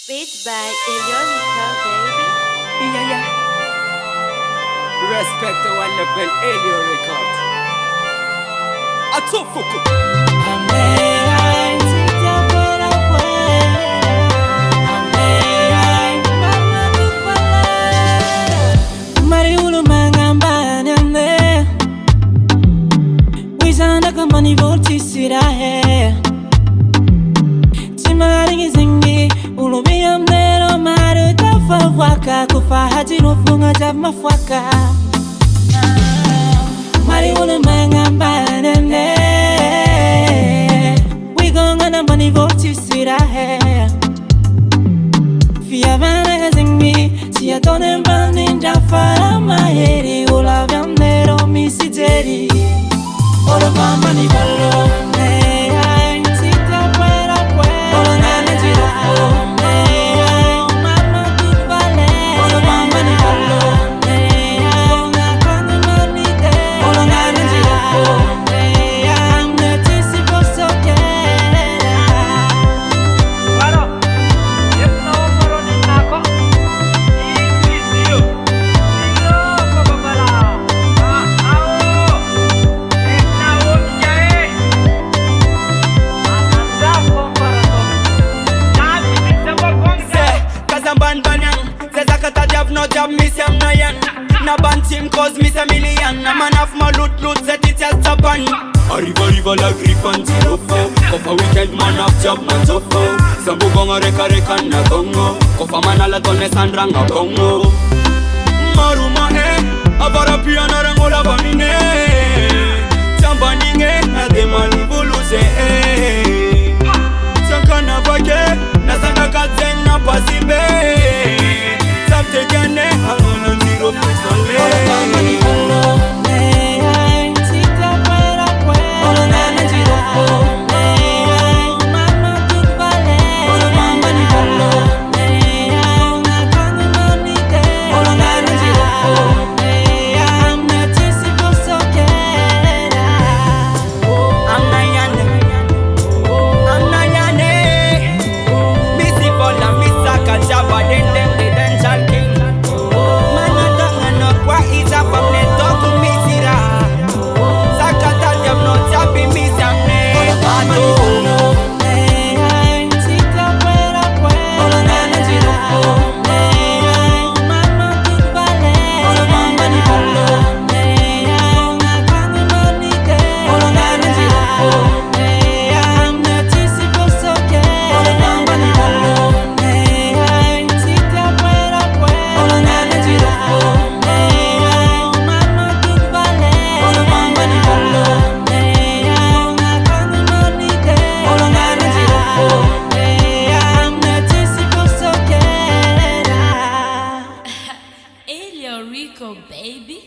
Beat by Eliorica, baby. Yeah, yeah. Respect to one level Elio record. Atofuku. Gognan'ambanivolo ci si rahe Timaringi zingi Ulo biyam nero maru tafa waka Kufa haji nufunga jab mafwaka Mari ulu mang'ambanane Gognan'ambanivolo ci si rahe Fia vana zingi Sia tonen bandin jafara maheri Ula biyam nero misi jeri Olo mama ni ballo, ay, si te puedo, olo nana girofo, ay, mama tu vale. Olo mama ni ballo, ay, una cuando manite, olo nana girofo, ay, no te si posso quiera. Bueno, esto para un naco y vicio, papá para, Ban banyan, say zakata job no job, me say I'm nayan. Na ban team cause me say million. Na man of my loot, set it just up on. Arriva la grip and tirofo. Kofa weekend man of job man tofo. Sambu gonga reka na gongo. Kofa man ala tonne sandrang a gongo. Maruma avara piano rangola bamine. Chambaninge na demani buluze. Sankana vake, na sanga katzen na pasibe. Sapte gane, halona zero putole. Olo mama ni ballo, ay, si te puedo, olo nana girofo, ay, mama tu vale. Olo mama ni ballo, ay, una cuando manite, olo nana girofo, ay, no te si posso quiera. I'm Nayane. Missy Bola, Miss Saka, Jabba, them the dancehall king. Man, I don't know what is up from the dog to Missy Ra. Saka, tell them no tappy, Miss Olo mama ni ballo, ay, si te puedo, olo nana girofo, ay, mama tu vale. Olo mama ni ballo, ay, una cuando manite, olo nana girofo, ay, no te si posso quiera. Olo mama ni ballo, ay, si te puedo, olo nana girofo, ay, mama tu vale. Olo mama ni ballo, ay, una cuando manite, olo nana girofo, ay, no te si posso quiera. Eliorica, baby.